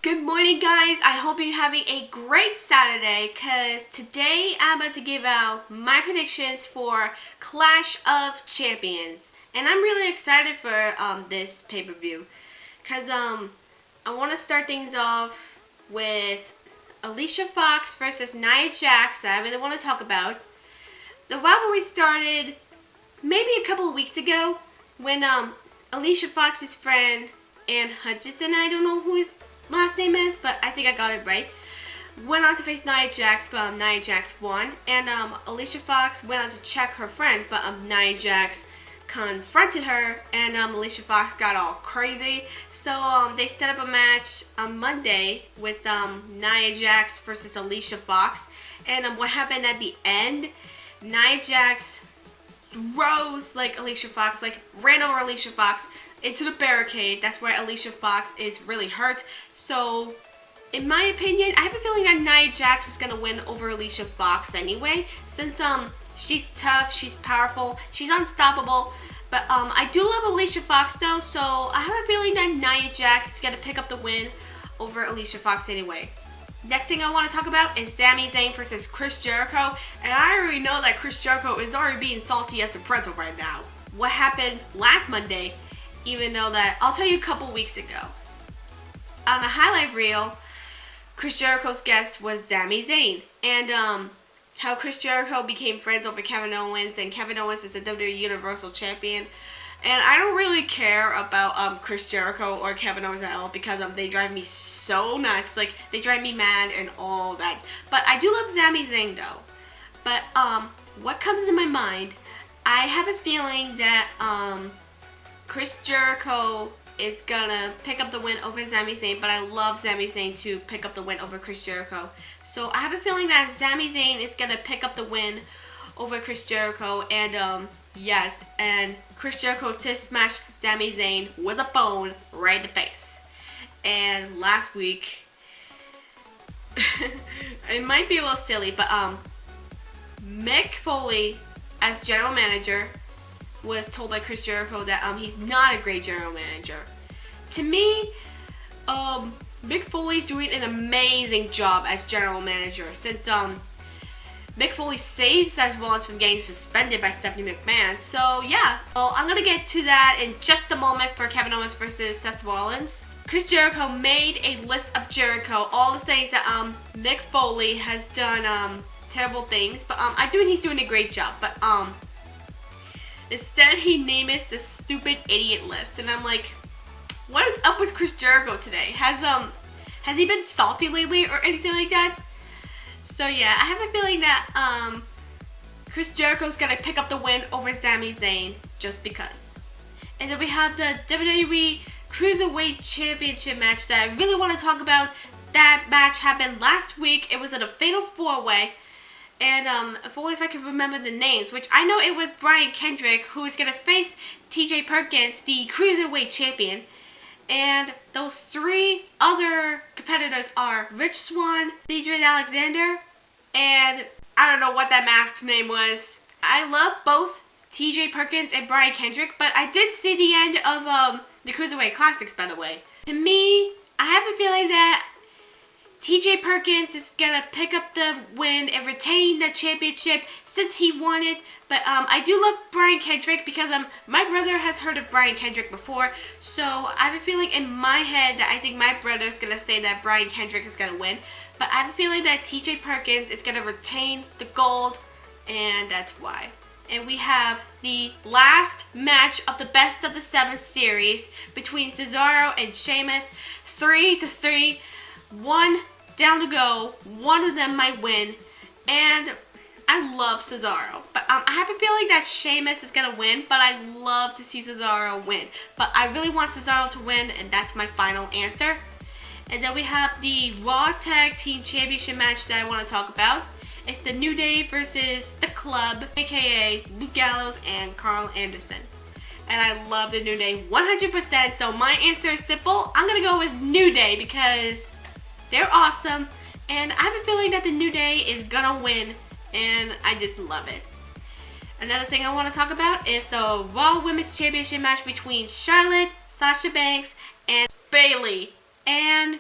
Good morning, guys. I hope you're having a great Saturday, because today I'm about to give out my predictions for Clash of Champions. And I'm really excited for this pay-per-view, because I want to start things off with Alicia Fox versus Nia Jax that I really want to talk about. The rivalry started maybe a couple of weeks ago when Alicia Fox's friend Ann Hutchinson, I don't know who his last name is, but I think I got it right, went on to face Nia Jax, but Nia Jax won. And Alicia Fox went on to check her friend, but Nia Jax confronted her, and Alicia Fox got all crazy. So they set up a match on Monday with Nia Jax versus Alicia Fox. And what happened at the end, Nia Jax rose like Alicia Fox, like ran over Alicia Fox into the barricade. That's where Alicia Fox is really hurt. So, in my opinion, I have a feeling that Nia Jax is going to win over Alicia Fox anyway, since she's tough, she's powerful, she's unstoppable. But I do love Alicia Fox though, so I have a feeling that Nia Jax is going to pick up the win over Alicia Fox anyway. Next thing I want to talk about is Sami Zayn versus Chris Jericho, and I already know that Chris Jericho is already being salty as a pretzel right now. What happened last Monday, even though that, I'll tell you a couple weeks ago. On a highlight reel, Chris Jericho's guest was Sami Zayn, and how Chris Jericho became friends over Kevin Owens, and Kevin Owens is the WWE Universal Champion. And I don't really care about Chris Jericho or Kevin Owens at all, because they drive me so nuts. Like, they drive me mad and all that. But I do love Sami Zayn though. But what comes to my mind, I have a feeling that Chris Jericho is gonna pick up the win over Sami Zayn, but I love Sami Zayn to pick up the win over Chris Jericho. So I have a feeling that Sami Zayn is gonna pick up the win over Chris Jericho, and yes, and Chris Jericho to smash Sami Zayn with a phone right in the face. And last week, it might be a little silly, but Mick Foley, as general manager, was told by Chris Jericho that he's not a great general manager. To me, Mick Foley's doing an amazing job as general manager, since Mick Foley saved Seth Rollins from getting suspended by Stephanie McMahon. So yeah, well, I'm gonna get to that in just a moment for Kevin Owens versus Seth Rollins. Chris Jericho made a list of Jericho, all the things that Mick Foley has done terrible things, but I do think he's doing a great job. But instead he named it the stupid idiot list, and I'm like, what is up with Chris Jericho today? Has he been salty lately or anything like that? So yeah, I have a feeling that Chris Jericho's gonna pick up the win over Sami Zayn just because. And then we have the WWE Cruiserweight Championship match that I really want to talk about. That match happened last week. It was in a Fatal 4-Way. And if only if I could remember the names, which I know it was Brian Kendrick, who is going to face TJ Perkins, the Cruiserweight Champion. And those three other competitors are Rich Swann, Cedric Alexander, and I don't know what that mask's name was. I love both TJ Perkins and Brian Kendrick, but I did see the end of the Cruiserweight Classics, by the way. To me, I have a feeling that TJ Perkins is gonna pick up the win and retain the championship since he won it. But I do love Brian Kendrick because my brother has heard of Brian Kendrick before. So I have a feeling in my head that I think my brother's gonna say that Brian Kendrick is gonna win. But I have a feeling that TJ Perkins is gonna retain the gold, and that's why. And we have the last match of the Best of the 7 series between Cesaro and Sheamus. 3-3. One down to go. One of them might win. And I love Cesaro. But I have a feeling that Sheamus is going to win. But I love to see Cesaro win. But I really want Cesaro to win. And that's my final answer. And then we have the Raw Tag Team Championship match that I want to talk about. It's the New Day versus The Club, aka Luke Gallows and Carl Anderson. And I love the New Day 100%, so my answer is simple. I'm going to go with New Day because they're awesome. And I have a feeling that the New Day is going to win, and I just love it. Another thing I want to talk about is the Raw Women's Championship match between Charlotte, Sasha Banks, and Bayley. And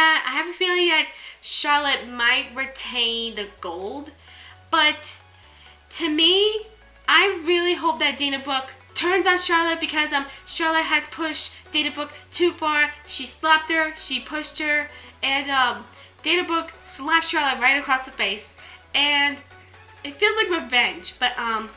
that I have a feeling that Charlotte might retain the gold, but to me, I really hope that Dana Brooke turns on Charlotte, because Charlotte has pushed Dana Brooke too far. She slapped her, she pushed her, and Dana Brooke slapped Charlotte right across the face, and it feels like revenge. But I'm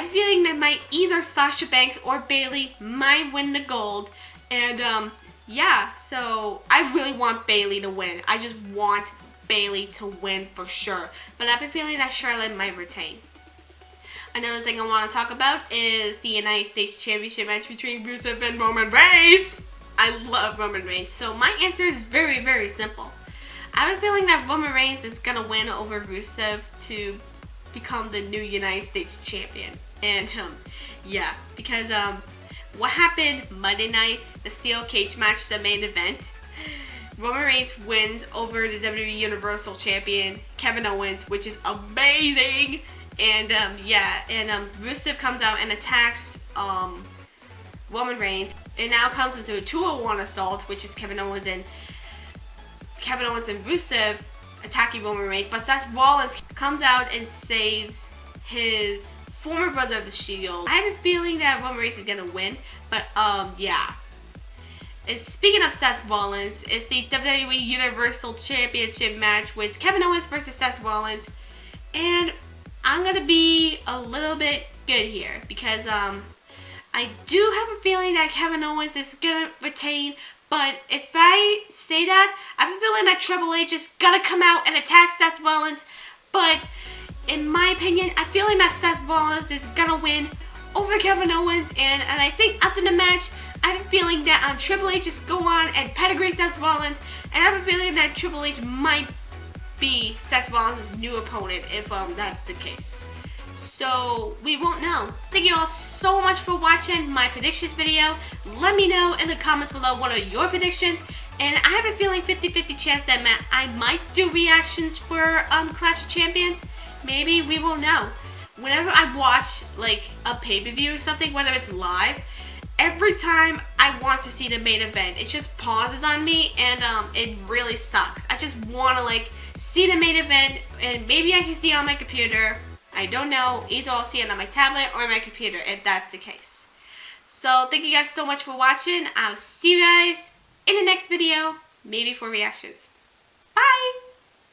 feeling that either Sasha Banks or Bayley might win the gold, and yeah, so I really want Bayley to win. I just want Bayley to win for sure, but I have a feeling that Charlotte might retain. Another thing I want to talk about is the United States Championship match between Rusev and Roman Reigns. I love Roman Reigns, so my answer is very, very simple. I have a feeling that Roman Reigns is going to win over Rusev to become the new United States Champion. And, yeah, because, what happened Monday night, the steel cage match, the main event, Roman Reigns wins over the WWE Universal Champion, Kevin Owens, which is amazing. And, yeah, and, Rusev comes out and attacks, Roman Reigns. It now comes into a 2-on-1 assault, which is Kevin Owens and Rusev attacking Roman Reigns. But Seth Rollins comes out and saves his former brother of the Shield. I have a feeling that Roman Reigns is gonna win, but, yeah. And speaking of Seth Rollins, it's the WWE Universal Championship match with Kevin Owens versus Seth Rollins. And I'm going to be a little bit good here, because I do have a feeling that Kevin Owens is going to retain, but if I say that, I have a feeling that Triple H is going to come out and attack Seth Rollins, but in my opinion, I feel like that Seth Rollins is going to win over Kevin Owens, and I think after the match, I have a feeling that Triple H just go on and pedigree Seth Rollins, and I have a feeling that Triple H might be Seth Rollins' new opponent if that's the case. So we won't know. Thank you all so much for watching my predictions video. Let me know in the comments below what are your predictions, and I have a feeling 50-50 chance that I might do reactions for Clash of Champions. Maybe, we won't know. Whenever I watch like a pay-per-view or something, whether it's live, every time I want to see the main event, it just pauses on me, and it really sucks. I just want to like see the main event, and maybe I can see it on my computer. I don't know. Either I'll see it on my tablet or my computer if that's the case. So thank you guys so much for watching. I'll see you guys in the next video, maybe for reactions. Bye!